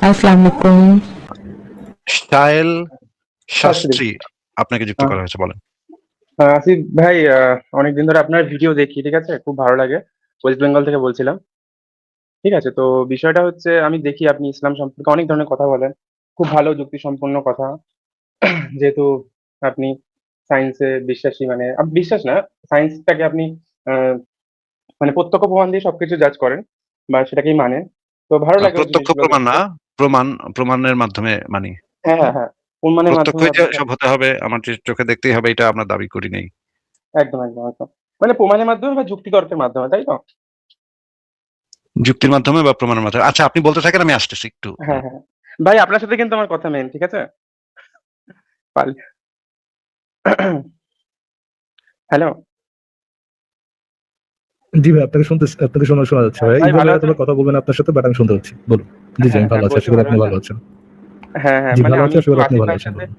আসসালামু আলাইকুম। সাহেল শাস্ত্রী। শাস্ত্রী আপনাকে যুক্ত করা হয়েছে, বলেন। আসিফ ভাই, অনেকদিন ধরে আপনার ভিডিও দেখি, ঠিক আছে, খুব ভালো লাগে। ওয়েস্ট বেঙ্গল থেকে বলছিলাম। ঠিক আছে, তো বিষয়টা হচ্ছে আমি দেখি আপনি ইসলাম সম্পর্কে অনেক ধরনের কথা বলেন, খুব ভালো যুক্তিসম্পন্ন কথা। যেহেতু আপনি সায়েন্সে বিশ্বাসী, মানে বিশ্বাস না, সায়েন্সটাকে আপনি আহ, মানে প্রত্যক্ষ প্রমাণ দিয়ে সবকিছু জাজ করেন বা সেটাকেই মানে। তো ভালো লাগে ওই প্রত্যক্ষ জিনিসগুলো প্রমাণ দেখতে। না, প্রমাণের মাধ্যমে মানি। হ্যাঁ, হ্যাঁ, হ্যাঁ। প্রমাণের মাধ্যমে প্রত্যক্ষই যে আপনি সব হতে হবে, আমার যে চোখে দেখতেই হবে, এটা আমরা দাবি করি নাই। একদম, একদম, একদম। মানে প্রমাণের মাধ্যমে বা যুক্তিতর্কের মাধ্যমে, তাই তো? যুক্তির মাধ্যমে বা প্রমাণের মাধ্যমে। আচ্ছা, আপনি বলতে থাকেন, আমি আসতেছি একটু। হ্যাঁ, হ্যাঁ। ভাই, আপনার সাথে কিন্তু আমার কথা মেন, ঠিক আছে? পারলে। হ্যালো। জি ভাই, আপনাকে শোনা যাচ্ছে ভাই। ভাই এইভাবে ভালো হয়তো আছেন? বা কথা বলবেন আপনার সাথে, বাট আমি শুনতে পাচ্ছি, বলুন। জি জি, হ্যাঁ, আমি ভালো হ্যাঁ, আছি, বলছি আশা করি ভালো আপনি ভালো আছেন? আছেন। হ্যাঁ, হ্যাঁ, জি মানে ভালো আমি আছি, আশা একটু করি আপনি আসিফ ভালো ভাইয়ের আছেন, সাথে বলুন।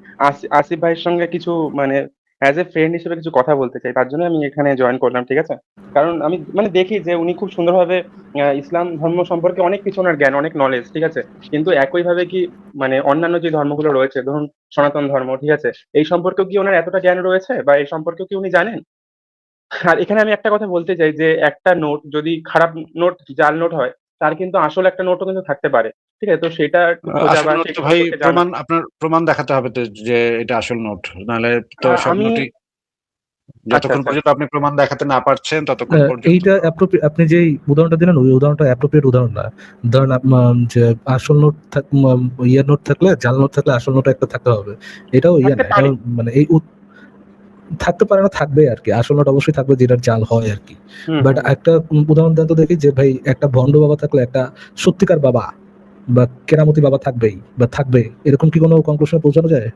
আসিফ ভাইয়ের সঙ্গে কিছু মানে অ্যাজ এ ফ্রেন্ড হিসেবে কিছু কথা বলতে চাই। তার জন্য আমি এখানে জয়েন করলাম, ঠিক আছে? কারণ আমি মানে দেখি যে উনি খুব সুন্দরভাবে ইসলাম ধর্ম সম্পর্কে অনেক কিছু ওনার জ্ঞান, অনেক নলেজ, ঠিক আছে? কিন্তু একইভাবে কি মানে অন্যান্য যে ধর্মগুলো রয়েছে, ধরুন সনাতন ধর্ম, ঠিক আছে? এই সম্পর্কেও কি ওনার এতটা জ্ঞান রয়েছে বা এই সম্পর্কেও কি উনি জানেন? আর এখানে আমি একটা কথা বলতে চাই যে একটা নোট যদি খারাপ নোট, জাল নোট হয়, তার কিন্তু আসল একটা নোটও কিন্তু থাকতে পারে। ঠিক আছে? তো সেটা একটু খোঁজা আসল বা নোট সেই তো ভাই, সম্পর্কে জানা। আপনার প্রমাণ দেখাতে হবে তো যে এটা আসল নোট। নাহলে তো সব আমি নোটই, আচ্ছা, যতক্ষণ আচ্ছা। পর্যন্ত আপনি প্রমাণ দেখাতে না পারছেন ততক্ষণ পর্যন্ত। এইটা আপনি যে উদাহরণটা দিলেন, ওই উদাহরণটা অ্যাপ্রোপ্রিয়েট উদাহরণ না। ধরেন যে আসল নোট ইয়ার নোট থাকলে, জাল নোট থাকলে আসল নোট একটা থাকতে হবে, এটাও ইয়ে থাকতে না। এটা পারে। মানে এই থাকতে পারে না, থাকবে আর কি। আসল নোট অবশ্যই থাকবে, যেটা জাল হয় আর কি। হুম, বাট হুম, হুম। একটা উদাহরণ দেন তো দেখি, যে ভাই একটা ভণ্ড বাবা থাকলে একটা সত্যিকার বাবা বা কেরামতি বাবা থাকবেই বা থাকবে, এরকম কি কোনো কনক্লুশনে পৌঁছানো যায়?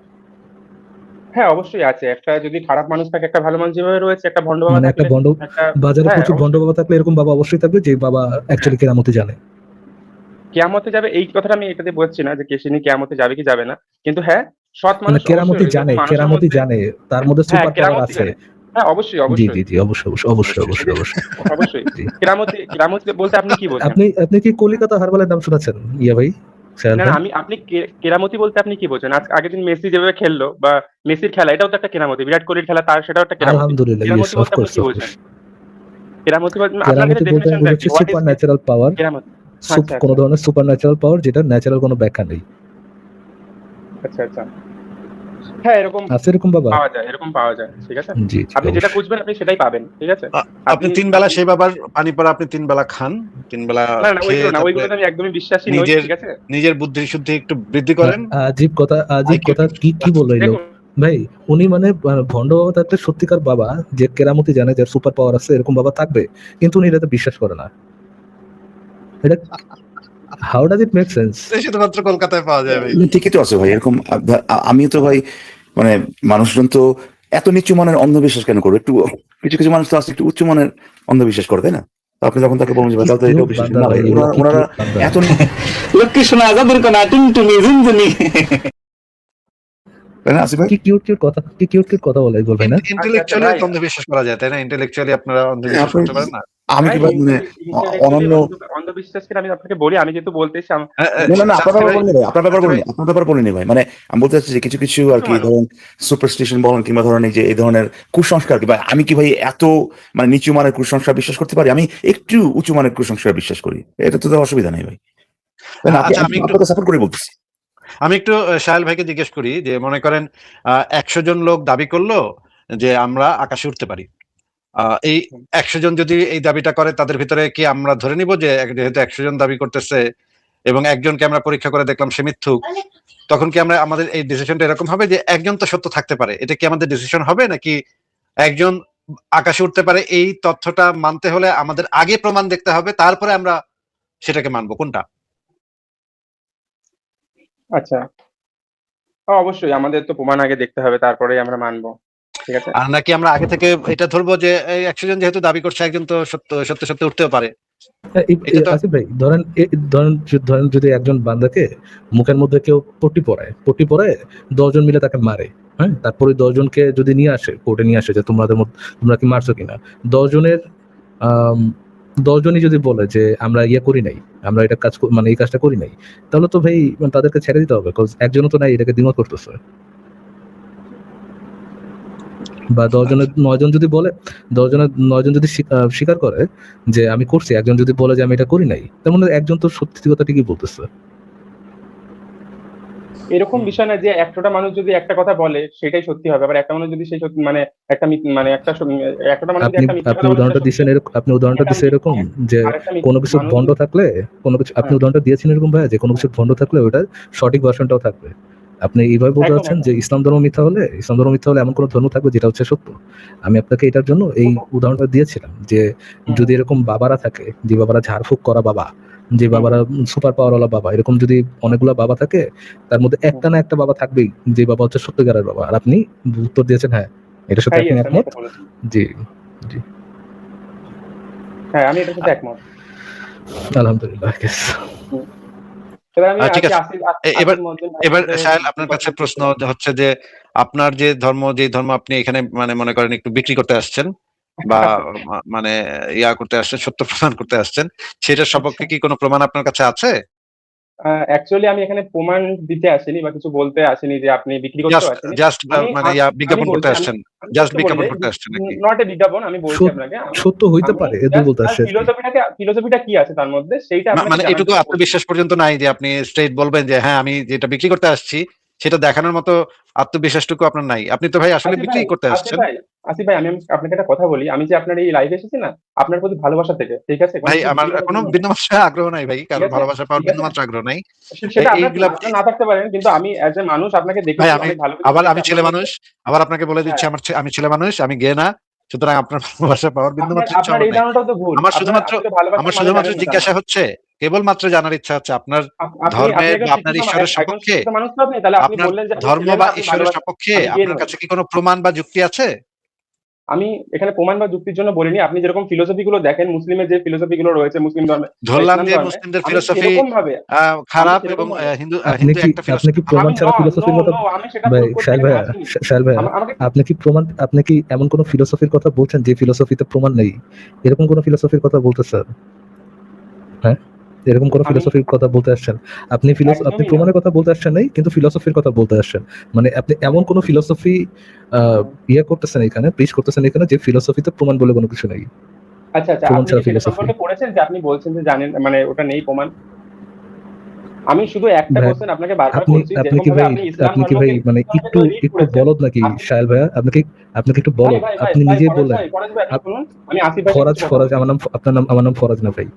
হ্যাঁ, অবশ্যই আছে। একটা যদি খারাপ মানুষ থাকে, একটা ভালো মানুষ যেভাবে রয়েছে, একটা ভন্ড বাবা মানে একটা থাকলে ভণ্ড, একটা। বাজারে হ্যাঁ, প্রচুর ভণ্ড অবশ্যই। বাবা থাকলে এরকম বাবা অবশ্যই থাকবে, যে বাবা হ্যাঁ, অ্যাকচুয়ালি কেরামতি জানে। কেয়ামতে যাবে এই কথাটা আমি এটাতে বোঝাচ্ছি না যে তিনি কেয়ামতে যাবে কি যাবে না। কিন্তু হ্যাঁ, সৎ মানে মানুষ অবশ্যই রয়েছে এবং মানুষের কেরামতি মধ্যে। জানে, তার মধ্যে হ্যাঁ, সুপার পাওয়ার কেরামতি আছে। জানে। হ্যাঁ, অবশ্যই, জি অবশ্যই। জি জি, অবশ্যই অবশ্যই অবশ্যই অবশ্যই। এই অবশ্যই যে অবশ্যই। অবশ্যই। জি। কেরামতি বলতে আপনি কি বোঝেন? আপনি কি কলিকাতা হারবালের নাম শুনেছেন, ইয়া ভাই, সাহেল না, না, ভাই? আপনি কেরামতি বলতে আপনি কি বোঝেন? আগের দিন মেসি যেভাবে খেললো বা মেসির খেলা, এটাও তো একটা কেরামতি। বিরাট কোহলির খেলা, সেটাও একটা কেরামতি। আলহামদুলিল্লাহ, ইয়েস, কেরামতি বলতে আপনি অফকোর্স কি বোঝেন? অফকোর্স। কেরামতি বলতে আপনার কাছে কেরামতি বলতে আমি ডেফিনিশনটা কি? বুঝাচ্ছি হোয়াট ইজ সুপার ন্যাচারাল পাওয়ার, কেরামতি? আচ্ছা, কোনো আচ্ছা, ধরনের সুপার ন্যাচারাল পাওয়ার, যেটা ন্যাচারাল কোনো ব্যাখ্যা নেই। আচ্ছা, আচ্ছা। হ্যাঁ, এরকম আছে এরকম বাবা? পাওয়া যায়, এরকম পাওয়া যায়। ঠিক আছে? জি জি, আপনি যেটা অবশ্যই। খুঁজবেন আপনি সেটাই পাবেন। ঠিক আছে? আপনি আপনি ৩ বেলা আপনি সেই বাবার পানি পড়া আপনি ৩ বেলা খান। ৩ বেলা না, না, খেয়ে ওইগুলো না, তারপরে ওইগুলোতে আমি একদমই বিশ্বাসী নই। নিজের ঠিক আছে? নিজের বুদ্ধি শুদ্ধি একটু বৃদ্ধি করেন। আজীব কথা, আজীব আইকিউ কথা, টা কি কি বললো এই লোক! দেখুন। ভাই, উনি মানে ভণ্ড বাবা থাকলে সত্যিকার বাবা, যে কেরামতি জানে, যার সুপার পাওয়ার আছে, এরকম বাবা থাকবে, কিন্তু উনি এটাতে বিশ্বাস করে না। এটা how does it make sense? শুধুমাত্র কলকাতায় পাওয়া যায় ভাই। ঠিকই তো আছে ভাই, এরকম আমি তো ভাই, মানে মানুষজন তো এত নিচু মানের অন্ধবিশ্বাস কেন করবে? একটু কিছু কিছু মানুষ তো আছে একটু উচ্চ মানের অন্ধবিশ্বাস করে, তাই না? তো আপনি যখন তাকে বলবেন যে ভাই, কি তাহলে তো এটাও কিউট বিশ্বাস বান্দা না ভাই, ভাই, এগুলা কি ওনারা কিউট বান্দা! এত লক্ষ্মী শোনা যাদের কোনা টুনটুনি ঝুনঝুনি। তাই না আসিফ ভাই? কি কিউট কিউট কথা বলে এগুলো, ভাই না? আচ্ছা, আচ্ছা ইন্টেলেকচুয়ালি ভাই। অন্ধবিশ্বাস করা যায়, তাই না? ইন্টেলেকচুয়ালি আপনারা অন্ধবিশ্বাস আপনি, করতে পারেন না? আমি ভাই, কি ভাই মানে ইন্টেলেকচুয়ালি অনন্য? অন্ধবিশ্বাসকে আমি আপনাকে বলি, আমি যেহেতু বলতেছি না না না, আপনার শাস্ত্রী ব্যাপার ভাই, বলিনি ভাই, আপনার ব্যাপার শাস্ত্রী ভাই, বলিনি, আপনার ব্যাপার বলিনি ভাই। মানে আমি বলতে চাচ্ছি যে কিছু কিছু আর কিছু কি, মানুষ। ধরেন সুপারস্টিশন বলেন, কিংবা ধরেন এই যে এই ধরনের কুসংস্কার কি ভাই, আমি কি ভাই এত মানে নিচু মানের কুসংস্কার বিশ্বাস করতে পারি? আমি একটু উঁচু মানের কুসংস্কার বিশ্বাস করি, এটা তো অসুবিধা নেই ভাই, তাই না? আচ্ছা, আমি আপনাকে সাপোর্ট করে বলতেছি। আমি একটু সাহেল ভাইকে জিজ্ঞেস করি যে, মনে করেন ১০০ জন লোক দাবি করলো যে আমরা আকাশে উঠতে পারি। এই ১০০ জন যদি এই দাবিটা করে, তাদের ভিতরে কি আমরা ধরে নিব যে যেহেতু ১০০ জন দাবি করতেছে এবং একজনকে আমরা পরীক্ষা করে দেখলাম সে মিথ্যুক, তখন কি আমরা আমাদের এই ডিসিশনটা এরকম হবে যে একজন তো সত্য থাকতে পারে, এটা কি আমাদের ডিসিশন হবে? নাকি একজন আকাশে উঠতে পারে এই তথ্যটা মানতে হলে আমাদের আগে প্রমাণ দেখতে হবে, তারপরে আমরা সেটাকে মানবো, কোনটা? আচ্ছা। অবশ্যই আমাদের তো প্রমাণ আগে দেখতে হবে, তারপরেই আমরা মানবো। ঠিক আছে? আর নাকি আমরা আগে থেকে এটা ধরবো যে এই ১০০ জন যেহেতু দাবি করছে, একজন তো সত্য সত্য সত্য উঠতেও পারে। এটা তো আসিফ ভাই, ধরেন যদি একজন বান্দাকে মুখের মধ্যে কেউ পট্টি পরায় ১০ জন মিলে তাকে মারে, হ্যাঁ, তারপরে ১০ জনকে যদি নিয়ে আসে, কোর্টে নিয়ে আসে, যে তোমরা কি মারছো কিনা, ১০ জনের 10 জনই যদি বলে যে আমরা ইয়ে করি নাই, আমরা এটা মানে এই কাজটা করি নাই, তাহলে তো ভাই তাদেরকে ছেড়ে দিতে হবে, কজ একজনও তো নাই এটাকে দ্বিমত করতেছে। বা 10 জনের 9 জন যদি বলে, 10 জনের 9 জন যদি স্বীকার করে যে আমি করছি, একজন যদি বলে যে আমি এটা করি নাই, তার মানে একজন তো সত্যি কথা ঠিকই বলতেছে। এরকম বিষয় না যে 100টা মানুষ যদি একটা কথা বলে সেটাই সত্যি হবে, আবার একটা মানুষ যদি সেই সত্যি মানে একটা মানে একটা 100টা মানুষ যদি আপনি একটা মিথ্যা আপনি কথা বলে উদাহরণটা সেটা দিচ্ছেন সত্যি। এরকম, আপনি উদাহরণটা একটা দিচ্ছেন এরকম যে আরেকটা কোনো কিছু মানুষ ভণ্ড থাকলে, কোনো কিছু আপনি হ্যাঁ, উদাহরণটা দিয়েছেন এরকম ভাইয়া যে কোনো কিছু ভণ্ড থাকলে ওটা সঠিক ভার্সনটাও থাকবে। আপনি এইভাবে বলতে একদম চাচ্ছেন একদম। যে ইসলাম ধর্ম মিথ্যা হলে এমন কোনো ধর্ম থাকবে যেটা হচ্ছে সত্য। আমি আপনাকে এটার জন্য এই উদাহরণটা দিয়েছিলাম যে যদি এরকম বাবারা থাকে, যে বাবারা ঝাড়ফুঁক করা বাবা, যে বাবারা সুপার পাওয়ারওয়ালা বাবা, এরকম যদি অনেকগুলো বাবা থাকে, তার মধ্যে একটা না একটা বাবা থাকবেই যে বাবা হচ্ছে সত্যিকারের বাবা। আর আপনি উত্তর দিয়েছেন হ্যাঁ, এটার সাথে হ্যাঁ, আপনি yes, আমি একমত। এটা বলেছি। জি জি, হ্যাঁ, আমি এটার সাথে একমত। আলহামদুলিল্লাহ। হুম। এবার আমি ঠিক আছে। এবার আসিফ মজ্জুম ভাইয়ের এবার সাথে সাহেল কিছু আপনার কথা কাছে প্রশ্ন বলতে চাই। হচ্ছে যে আপনার যে ধর্ম আপনি এখানে মানে মনে করেন একটু বিক্রি করতে আসছেন বা মানে ইয়া করতে আসছেন, সত্য প্রমাণ করতে আসছেন, সেটার আচ্ছা। সপক্ষে কি কোনো প্রমাণ আপনার কাছে আছে? অ্যাকচুয়ালি আমি এখানে প্রমাণ দিতে আসিনি বা কিছু বলতে আসিনি যে আপনি বিক্রি করতেও জাস্ট আসেনি। জাস্ট আমি মানে আমি বিজ্ঞাপন করতে বলছি, আসছেন, আমি জাস্ট একটু বলে বিজ্ঞাপন যাই। করতে আসছেন নাকি? নট এ বিজ্ঞাপন, আমি বলছি আপনাকে। সত্য হইতে আমি পারে এ দুই বলতে আসছে আর কি। ফিলোসফিটা কি আছে তার মধ্যে সেইটা আপনাকে মানে জানার এটুকু জন্য বলছি। আত্মবিশ্বাস পর্যন্ত নাই যে আপনি স্ট্রেইট বলবেন যে হ্যাঁ আমি যেটা বিক্রি করতে আসছি সেটা দেখানোর মতো আত্মবিশ্বাসটুকু আপনার নাই। আপনি তো ভাই আসলে আসিফ বিক্রি ভাই, করতে আসিফ আসছেন। ভাই, আসিফ ভাই, আমি আপনাকে একটা কথা বলি। আমি যে আপনার এই লাইভে এসেছি না, আপনার প্রতি ভালোবাসা থেকে। ঠিক আছে? কোনো ভাই কিছু আমার বিক্রি করার কোনো জন্য না। বিন্দুমাত্র আগ্রহ নাই ভাই, ঠিক কারোর আছে? ভালোবাসা পাওয়ার ঠিক আছে? বিন্দুমাত্র আগ্রহ নাই। সেটা আপনার এইগুলা আপনার না থাকতে পারেন, কিন্তু আমি অ্যাজ এ মানুষ আপনাকে ভাই দেখেছি, আমি অনেক ভালো কিছু আবার দেখেছি আমি ছেলে আপনার মধ্যে। মানুষ, আবার আপনাকে বলে দিচ্ছি হ্যাঁ, আমি ছেলে মানুষ, আমি গে না। সুতরাং আপনার ভালোবাসা পাওয়ার আপনার বিন্দুমাত্র ইচ্ছা আপনার আমার এই নাই। ধারণাটাও তো ভুল। আমার আপনার শুধুমাত্র আসলে ভালোবাসা আমার মানে শুধুমাত্র জানেন না তা না। জিজ্ঞাসা হচ্ছে, কেবলমাত্র জানার ইচ্ছা হচ্ছে আপনার আপনি ধর্মের বা একজন আপনার শিক্ষিত ঈশ্বরের একজন সপক্ষে, শিক্ষিত মানুষ তো আপনি, তাহলে আপনি আপনার বললেন যে আমি ধর্ম ছেলে না, বা আপনি ঈশ্বরের ভালোবাসেন। সপক্ষে আমি গে আপনার নই। কাছে কি কোনো প্রমাণ বা যুক্তি আছে? আমি এখানে প্রমাণ বা যুক্তির জন্য বলিনি। আপনি যেরকম ফিলোসফি গুলো দেখেন, মুসলিমের যে ফিলোসফি গুলো রয়েছে মুসলিম ধর্মে বা ধরলাম ইসলাম যে ধর্মে, মুসলিমদের আমি ফিলোসফি সেরকম ভাবে আমি খারাপ এবং সেরকম ভাবে আপনি হিন্দু কি একটা আপনি কি ফিলোসফি ভালো। প্রমাণ ছাড়া ফিলোসফির কথা, আমি সেটা ভাই প্রুভ করতে শাহেল এখানে ভাইয়া, আসিনি। শাহেল ভাইয়া, আমাকে আপনি কি এমন কোন ফিলোসফির কথা বলছেন যে ফিলোসফিতে প্রমাণ নেই? এরকম কোন ফিলোসফির কথা বলতেছেন? হ্যাঁ, এরকম কোন আমি ফিলোসফির কথা বলতে আসছেন? আপনি একদমই না। প্রমাণের কথা বলতে আসছেন নাই, কিন্তু ফিলোসফির কথা বলতে আসছেন। মানে আপনি এমন কোন ফিলোসফি হুম। ইয়ে করতেছেন এখানে, পেশ করতেছেন এখানে যে ফিলোসফিতে প্রমাণ বলে কোনো কিছু নেই। আচ্ছা, আচ্ছা। প্রমাণ আপনি ছাড়া কি সেটা ফিলোসফি। সম্পর্কে পড়েছেন যে আপনি বলছেন যে জানেন মানে ওটা নেই প্রমাণ? আমি শুধু একটা ভাই, কোয়েশ্চেন আপনাকে বারবার আপনি করছি, আপনি যেরকম কি ভাবে ভাই আপনি ইসলাম আপনি কি ভাই ধর্মকে মানে তো লিড একটু করেছেন। বলদ নাকি আপনি শাহেল ভাইয়া? আপনি কি একটু ভাই, বলদ? ভাই, ভাই, আপনি ভাই, নিজেই বললেন। ফরাজ ভাই, আপনি আপ- শুনুন। আমি আসিফ ভাইয়ের সাথে ফরাজ কিছু কথা ফরাজ বলছি। আমার নাম ফরাজ না ভাই।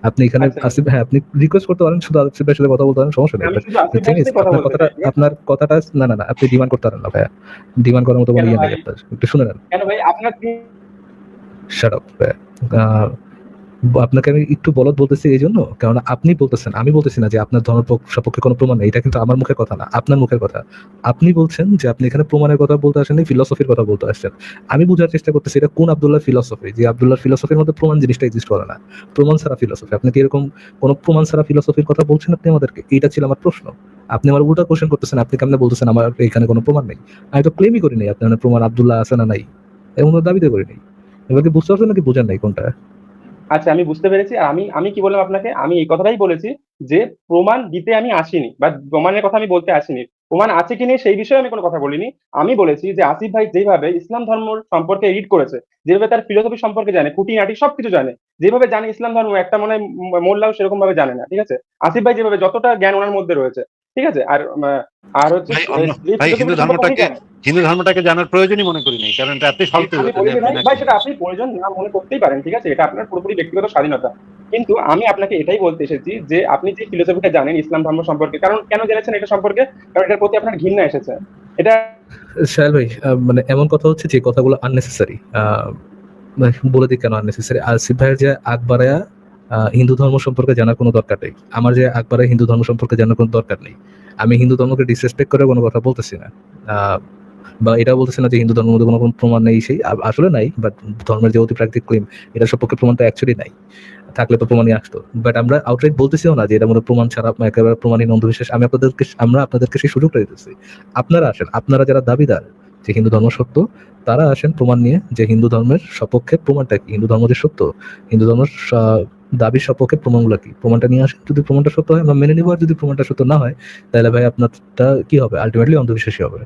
আপনি এখানে আচ্ছা, আসিফ, হ্যাঁ আপনি রিকোয়েস্ট করতে পারেন, শুধু আসিফ ভাইয়ের সাথে কথা বলতে পারেন, সমস্যা নেই। আমি বাট শুধু আসিফ থিং ভাইয়ের ইজ সাথেই কথা বলতে চাই। ঠিক আছে? আপনার কথাটা না আপনি ডিমান্ড করতে পারেন না ভাইয়া। ডিমান্ড করার মতো কোনো কেন ইয়ে নেই ভাই? আপনার। একটু শুনে নেন। কেন ভাই? আপনার কি শাট আপ ভাইয়া। আপনাকে আমি একটু বলদ বলতেছি এই জন্য, কারণ আপনি বলতেছেন, আমি বলতেছি না যে আপনার ধর্মের সপক্ষে কোনো প্রমাণ নেই। এটা কিন্তু আমার মুখের কথা না, আপনার মুখের কথা। আপনি বলছেন যে আপনি এখানে প্রমাণের কথা বলতে আসেননি, ফিলোসফির কথা বলতে আসছেন। আমি বোঝার চেষ্টা করতেছি এটা কোন আব্দুল্লাহ ফিলোসফি, যে আব্দুল্লাহর ফিলোসফির মধ্যে প্রমাণ জিনিসটা এক্সিস্ট করে না। প্রমাণ ছাড়া ফিলোসফি, আপনি কি এরকম কোন প্রমাণ ছাড়া ফিলোসফির কথা বলছেন আপনি আমাদেরকে? এইটা ছিল আমার প্রশ্ন। আপনি আমার উল্টা কোশ্চেন করতেছেন, আপনি কেমনে বলতেছেন আমার এখানে কোনো প্রমাণ নেই? আমি তো ক্লেমই করি নাই আপনার প্রমাণ আব্দুল্লাহ আছে না নাই, এমন দাবিতে করি নাই। এবার কি বুঝতে পারছেন নাকি বোঝেন নাই কোনটা? আচ্ছা, আমি বুঝতে পেরেছি। আর আমি আমি কি বললাম আপনাকে? আমি এই কথাটাই বলেছি যে প্রমাণ দিতে আমি আসিনি বা প্রমাণের কথা আমি বলতে আসিনি। প্রমাণ আছে কি নেই সেই বিষয়ে আমি কোনো কথা বলিনি। আমি বলেছি যে আসিফ ভাই যেভাবে ইসলাম ধর্ম সম্পর্কে রিড করেছে, যেভাবে তার ফিলোসফি সম্পর্কে জানে, খুঁটিনাটি সবকিছু জানে, যেভাবে জানে ইসলাম ধর্ম একটা মনে হয় মোল্লাও সেরকম ভাবে জানে না। ঠিক আছে? আসিফ ভাই যেভাবে যতটা জ্ঞান ওনার মধ্যে রয়েছে, ঠিক আছে? আর হচ্ছে ভাই অন্য যে ভাই ফিলোসফিটা সম্পর্কে উনি জানেন। হিন্দু ধর্মটাকে জানার প্রয়োজনই মনে করি নাই, কারণ এটা এতই ফালতু আমি যে বলিনি আপনি ভাই, না ভাই করেন। সেটা আপনি প্রয়োজন না মনে করতেই পারেন। ঠিক আছে? এটা আপনার পুরোপুরি ব্যক্তিগত স্বাধীনতা। কিন্তু আমি আপনাকে এটাই বলতে এসেছি যে আপনি যে ফিলোসফিটা জানেন ইসলাম ধর্ম সম্পর্কে, কারণ কেন জেনেছেন এটা সম্পর্কে? কারণ এটার প্রতি আপনার ঘৃণা এসেছে। এটা শাহেল ভাই, মানে এমন কথা হচ্ছে যে কথাগুলো আননেসেসারি। বলে দিই কেন আননেসেসারি। আসিফ ভাইয়ের যে আকবরায়া হিন্দু ধর্ম সম্পর্কে জানার কোনো দরকার নেই, আমার যে আকবরায়া হিন্দু ধর্ম সম্পর্কে জানার কোনো দরকার নেই। আমি হিন্দু ধর্মকে ডিসরেসপেক্ট করে কোনো কথা বলতেছি না, বা এটাও বলতেছি না যে হিন্দু ধর্মের মধ্যে কোনো প্রমাণ নেই। সেই আসলে নাই, বাট ধর্মের যে অতিপ্রাকৃতিক ক্লেম, এটার সপক্ষে প্রমাণটা অ্যাকচুয়ালি নাই। থাকলে তো প্রমাণই আসতো। বাট আমরা আউটরাইট বলতেছিও না যে এটা মধ্যে প্রমাণ ছাড়া একেবারে প্রমাণহীন অন্ধবিশ্বাস। আমরা আপনাদেরকে সেই সুযোগটা দিতেছি। আপনারা আসেন, আপনারা যারা দাবিদার যে হিন্দু ধর্ম সত্য, তারা আসেন প্রমাণ নিয়ে যে হিন্দু ধর্মের সপক্ষে প্রমাণটা কি, হিন্দু ধর্ম যে সত্য, হিন্দু ধর্মের দাবির সপক্ষে প্রমাণগুলো কি, প্রমাণটা নিয়ে আসেন। যদি প্রমাণটা সত্য হয় আমরা মেনে নিব, আর যদি প্রমাণটা সত্য না হয় তাহলে ভাই আপনারটা কি হবে, আলটিমেটলি অন্ধবিশ্বাসী হবে।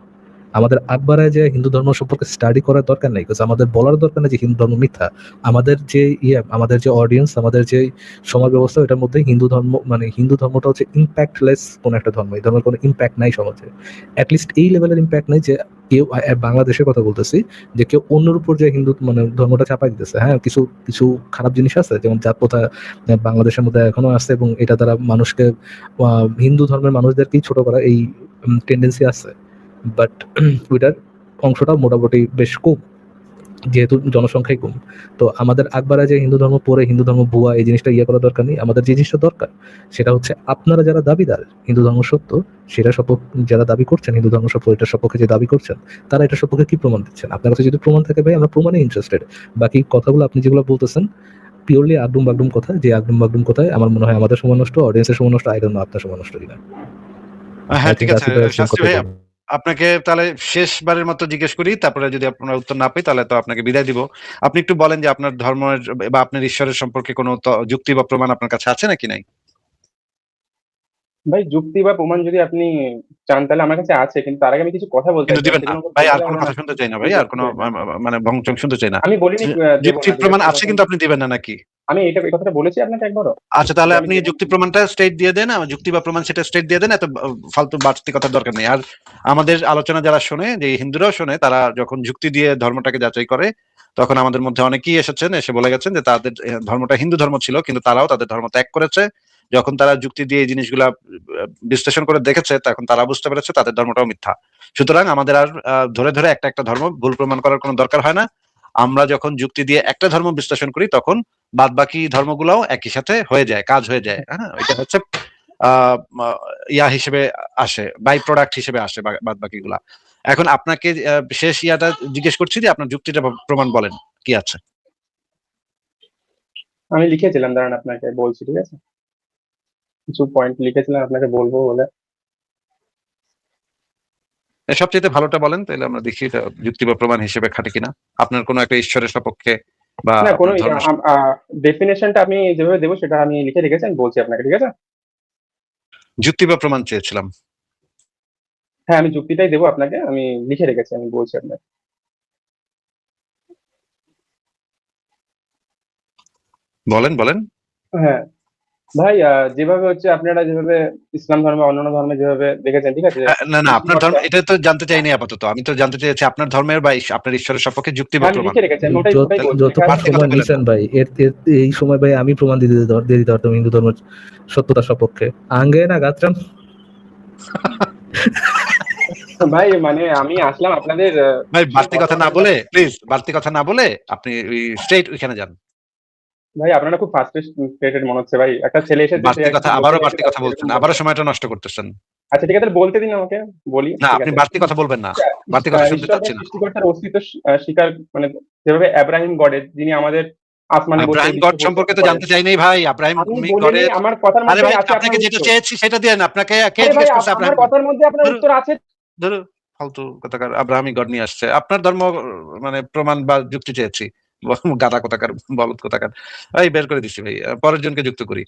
আমাদের আকবারায় যে হিন্দু ধর্ম সম্পর্কে স্টাডি করার দরকার নেই, বিকজ আমাদের বলার দরকার নেই যে হিন্দু ধর্ম মিথ্যা। আমাদের যে আমাদের যে অডিয়েন্স, আমাদের যে সমাজ ব্যবস্থা, এটার মধ্যে হিন্দু ধর্ম মানে হিন্দু ধর্মটা হচ্ছে ইম্প্যাক্টলেস কোন একটা ধর্ম, এই ধর্মের কোনো ইম্প্যাক্ট নাই সমাজে। অ্যাটলিস্ট এই লেভেলের ইম্প্যাক্ট নাই যে কেউ বাংলাদেশের কথা বলতেছি, যে কেউ অন্যের উপর যে হিন্দু মানে ধর্মটা চাপাই দিতেছে। হ্যাঁ, কিছু কিছু খারাপ জিনিস আছে, যেমন জাত প্রথা বাংলাদেশের মধ্যে এখনো আছে, এবং এটা দ্বারা মানুষকে হিন্দু ধর্মের মানুষদেরকেই ছোট করা এই টেন্ডেন্সি আছে। বাট ওইটার অংশটা মোটামুটি বেশ কম, যেহেতু জনসংখ্যাই কম। তো আমাদের আকবারে যে হিন্দু ধর্ম পড়ে হিন্দু ধর্ম ভুয়া, এই জিনিসটা করা দরকার নেই। আমাদের যে জিনিসটা দরকার সেটা হচ্ছে আপনারা যারা দাবিদার হিন্দু ধর্ম সত্য, সেটা যারা দাবি করছেন হিন্দু ধর্ম সত্য, এটার সপক্ষে যে দাবি করছেন, তারা এটা সপক্ষে কি প্রমাণ দিচ্ছেন। আপনার কাছে যদি প্রমাণ থাকে ভাই, আমরা প্রমাণে ইন্টারেস্টেড। বাকি কথাগুলো আপনি যেগুলো বলতেছেন পিওরলি আগডুম বাগডুম কথা, যে আগডুম বাগডুম কথায় আমার মনে হয় আমাদের সময় নষ্ট, অডিয়েন্সের সময় নষ্ট, আই ডোন্ট নো আপনার সময় নষ্ট কিনা। হ্যাঁ, I ঠিক think আছে আসিফ ভাই শাস্ত্রী কথা ভাই, বলবেন। আপনাকে তাহলে শেষবারের মতো জিজ্ঞেস করি, তারপরে যদি আপনার উত্তর না পাই তাহলে তো আপনাকে বিদায় দিব। আপনি একটু বলেন যে আপনার ধর্মের বা আপনার ঈশ্বরের সম্পর্কে কোনো যুক্তি বা প্রমাণ আপনার কাছে আছে নাকি নাই? ভাই যুক্তি বা প্রমাণ যদি আপনি চান তাহলে আমার কাছে আছে, কিন্তু তার আগে আমি কিছু কথা বলতে কিন্তু চাইছিলাম দিবেন না সেগুলো আমাকে ভাই, বলতে আর কোনো পারবো না। কথা শুনতে চাই না ভাই, আর কোনো মানে ভংচং শুনতে চাই না। আমি বলিনি দেবো যুক্তি না, ঠিক প্রমাণ আছে? আছে কিন্তু আপনি দিবেন না নাকি? আমি এই কথাটা বলেছি আপনাকে একবারও আচ্ছা, তাহলে যে আমি আপনি দেবো না? যুক্তি প্রমাণটা স্টেট দিয়ে দেন, যুক্তি বা প্রমাণ সেটা স্টেট দিয়ে দেন, এত ফালতু বাড়তি কথার দরকার নেই। আর আমাদের আলোচনা যারা শোনে, যে হিন্দুরাও শোনে, তারা যখন যুক্তি দিয়ে ধর্মটাকে যাচাই করে, তখন আমাদের মধ্যে অনেকেই এসেছেন, এসে বলে গেছেন যে তাদের ধর্মটা হিন্দু ধর্ম ছিল, কিন্তু তারাও তাদের ধর্ম ত্যাগ করেছে। যখন তারা যুক্তি দিয়ে এই জিনিসগুলা বিশ্লেষণ করে দেখেছে, তখন তারা বুঝতে পেরেছে তাদের ধর্মটাও মিথ্যা। সুতরাং আমাদের আর ধরে ধরে একটা একটা ধর্ম ভুল প্রমাণ করার কোনো দরকার হয় না। আমরা যখন যুক্তি দিয়ে একটা ধর্ম বিশ্লেষণ করি, তখন বাদ বাকি ধর্মগুলোও একই সাথে হয়ে যায়, কাজ হয়ে যায়। হ্যাঁ, এটা হচ্ছে আহ ইয়া হিসেবে আসে, বাই প্রোডাক্ট হিসেবে আসে বাদ বাকি গুলা। এখন আপনাকে শেষ ইয়াটা জিজ্ঞেস করছি যে আপনার যুক্তিটা প্রমাণ বলেন কি আছে। আমি লিখেছিলাম, দাঁড়ান আপনাকে বলছি, ঠিক আছে? কিছু পয়েন্ট লিখেছিলাম আপনাকে বলবো বলে। সবচেয়ে ভালোটা বলেন, তাহলে আমরা দেখি এটা যুক্তি বা প্রমাণ হিসেবে খাটে কিনা। আপনার কোনো একটা ঈশ্বরের সপক্ষে বা না, কোনো আপনার ধর্মের ডেফিনেশনটা আমি যেভাবে দেবো সেটা আমি লিখে রেখেছি, আমি বলছি আপনাকে, ঠিক আছে? যুক্তি বা প্রমাণ চেয়েছিলাম। হ্যাঁ, আমি যুক্তিটাই দেবো আপনাকে, আমি লিখে রেখেছি, আমি বলছি আপনাকে। বলেন বলেন। হ্যাঁ ভাই, যেভাবে হচ্ছে আপনারা যেভাবে ইসলাম ধর্মে অন্যান্য ধর্মে যেভাবে দেখেছেন, ঠিক আছে? না না, আপনার ধর্ম সৃষ্টিকর্তা, এটা তো জানতে চাইনি আপাতত। আমি তো জানতে চেয়েছি আপনার ধর্মের বা আপনার ঈশ্বরের সপক্ষে যুক্তি বা হ্যাঁ, আমি প্রমাণ। লিখে রেখেছি, আমি ওটাই ওটাই বলছি, লেখা যতক্ষণ আছে বাড়তি আমি কথা সময় বলছি। বলেন নিছেন না। ভাই, এই সময় ভাই আমি প্রমাণ দিয়ে দিতে পারতাম হিন্দু ধর্মের সত্যতার সপক্ষে। আঙ্গে না গাত্রাম। ভাই মানে আমি আসলাম আপনাদের ভাই, সেই বাড়তি কথা না কথাবার্তা। বলে, প্লিজ বাড়তি কথা না বলে আপনি স্ট্রেট ওইখানে যান। ভাই আপনারা খুব ফার্স্ট্রেটেড মনে হচ্ছে ভাই, একটা ছেলে এসেছে সে বাড়তি কথা, কিছু বলতে আবারও চাইছে বাড়তি কথা তারপর বলছেন, এরকম আবারও করছে। সময়টা নষ্ট করতেছেন। আচ্ছা ঠিক আছে, তাহলে বলতে দিন আমাকে, বলি, না, ঠিক আপনি আছে? বাড়তি কথা বলবেন না, বাড়তি কথা শুনতে ঈশ্বর বা চাচ্ছি না। সৃষ্টিকর্তার অস্তিত্ব স্বীকার, মানে যেভাবে আব্রাহিম গডের, যিনি আমাদের আসমানে বসে আব্রাহিম বিশ্ব গড সম্পর্কে তো করেন। জানতে চাই নাই ভাই, আব্রাহিম আমি বলিনি, গডের। আমার কথার আরে মধ্যেই ভাই, আছে আপনাকে আপনার যেটা উত্তর। চেয়েছি সেটা দেন, আপনাকে কে আরে ভাই, জিজ্ঞেস করছে আমার আব্রাহিম গড? কথার মধ্যে আপনার ধরো উত্তর আছে। ধরো, ফালতু কথাকার আব্রাহামি গড নিয়ে আসছে। আপনার ধর্ম মানে প্রমাণ বা যুক্তি চেয়েছি। গাদা কোথাকার, বলদ কোথাকার। এই বের করে দিচ্ছি ভাই, পরের জনকে যুক্ত করি।